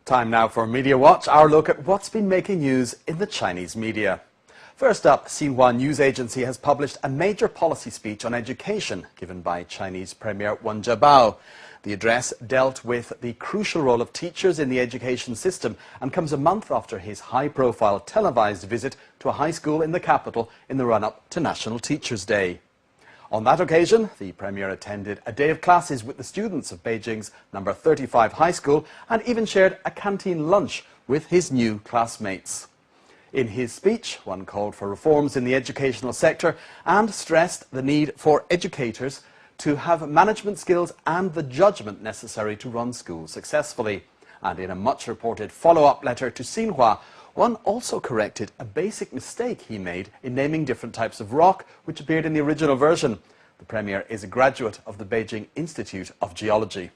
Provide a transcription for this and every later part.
Time now for Media Watch, our look at what's been making news in the Chinese media. First up, Xinhua News Agency has published a major policy speech on education given by Chinese Premier Wen Jiabao. The address dealt with the crucial role of teachers in the education system and comes a month after his high-profile televised visit to a high school in the capital in the run-up to National Teachers' Day. On that occasion, the Premier attended a day of classes with the students of Beijing's number 35 high school and even shared a canteen lunch with his new classmates. In his speech, one called for reforms in the educational sector and stressed the need for educators to have management skills and the judgment necessary to run schools successfully. And in a much-reported follow-up letter to Xinhua, one also corrected a basic mistake he made in naming different types of rock, which appeared in the original version. The Premier is a graduate of the Beijing Institute of Geology.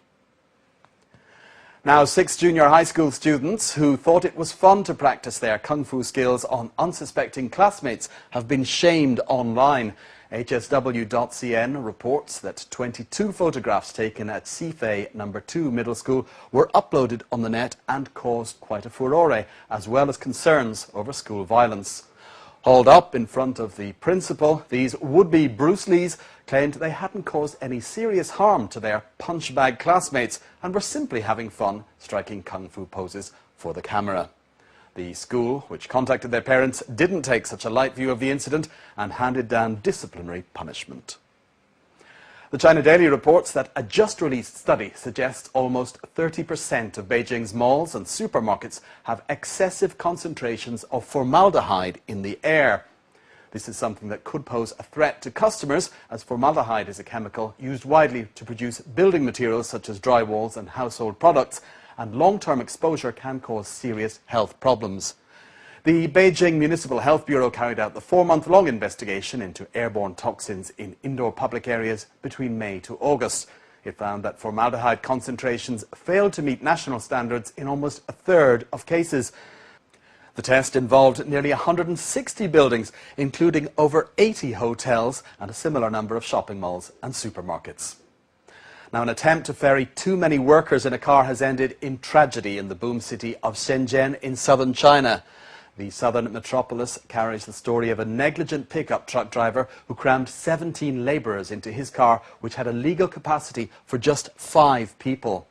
Now, 6 junior high school students who thought it was fun to practice their kung fu skills on unsuspecting classmates have been shamed online. HSW.cn reports that 22 photographs taken at Sifei No. 2 Middle School were uploaded on the net and caused quite a furore, as well as concerns over school violence. Hauled up in front of the principal, these would-be Bruce Lees claimed they hadn't caused any serious harm to their punch-bag classmates and were simply having fun striking kung fu poses for the camera. The school, which contacted their parents, didn't take such a light view of the incident and handed down disciplinary punishment. The China Daily reports that a just-released study suggests almost 30% of Beijing's malls and supermarkets have excessive concentrations of formaldehyde in the air. This is something that could pose a threat to customers, as formaldehyde is a chemical used widely to produce building materials such as drywalls and household products, and long-term exposure can cause serious health problems. The Beijing Municipal Health Bureau carried out the 4-month-long investigation into airborne toxins in indoor public areas between May to August. It found that formaldehyde concentrations failed to meet national standards in almost a third of cases. The test involved nearly 160 buildings, including over 80 hotels and a similar number of shopping malls and supermarkets. Now, an attempt to ferry too many workers in a car has ended in tragedy in the boom city of Shenzhen in southern China. The southern metropolis carries the story of a negligent pickup truck driver who crammed 17 labourers into his car, which had a legal capacity for just 5 people.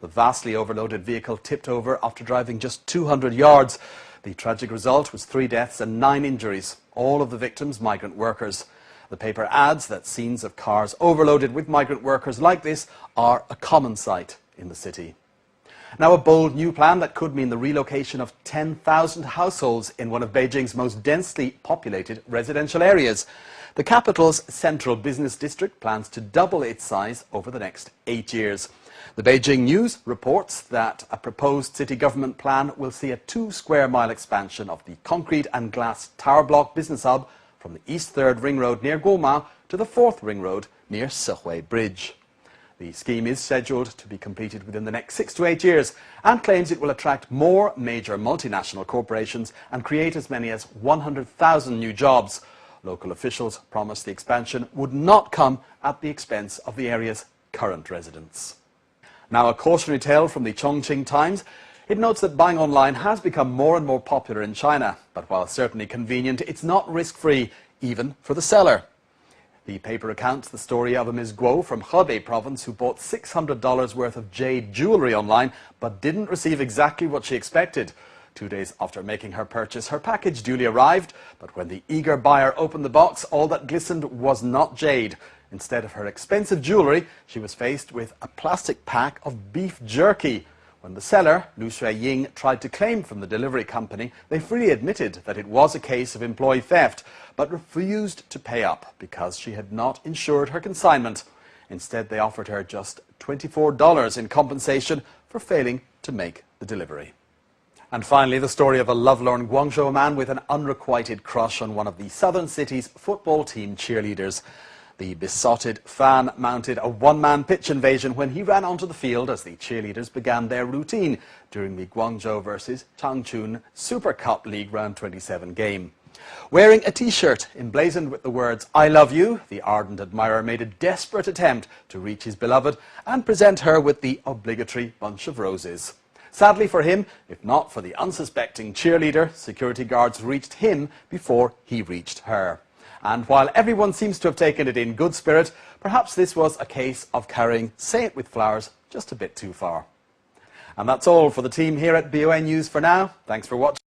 The vastly overloaded vehicle tipped over after driving just 200 yards. The tragic result was 3 deaths and 9 injuries, all of the victims migrant workers. The paper adds that scenes of cars overloaded with migrant workers like this are a common sight in the city. Now, a bold new plan that could mean the relocation of 10,000 households in one of Beijing's most densely populated residential areas. The capital's central business district plans to double its size over the next 8 years. The Beijing News reports that a proposed city government plan will see a 2-square-mile expansion of the concrete and glass tower block business hub from the East 3rd Ring Road near Goma to the 4th Ring Road near Sihui Bridge. The scheme is scheduled to be completed within the next 6 to 8 years and claims it will attract more major multinational corporations and create as many as 100,000 new jobs. Local officials promised the expansion would not come at the expense of the area's current residents. Now, a cautionary tale from the Chongqing Times. It notes that buying online has become more and more popular in China, but while certainly convenient, it's not risk-free, even for the seller. The paper recounts the story of a Ms. Guo from Hebei province who bought $600 worth of jade jewellery online, but didn't receive exactly what she expected. 2 days after making her purchase, her package duly arrived, but when the eager buyer opened the box, all that glistened was not jade. Instead of her expensive jewellery, she was faced with a plastic pack of beef jerky. When the seller, Lu Shuiying, tried to claim from the delivery company, they freely admitted that it was a case of employee theft, but refused to pay up because she had not insured her consignment. Instead, they offered her just $24 in compensation for failing to make the delivery. And finally, the story of a lovelorn Guangzhou man with an unrequited crush on one of the southern city's football team cheerleaders. The besotted fan mounted a one-man pitch invasion when he ran onto the field as the cheerleaders began their routine during the Guangzhou versus Changchun Super Cup League Round 27 game. Wearing a T-shirt emblazoned with the words, "I love you," the ardent admirer made a desperate attempt to reach his beloved and present her with the obligatory bunch of roses. Sadly for him, if not for the unsuspecting cheerleader, security guards reached him before he reached her. And while everyone seems to have taken it in good spirit, perhaps this was a case of carrying "say it with flowers" just a bit too far. And that's all for the team here at BON News for now. Thanks for watching.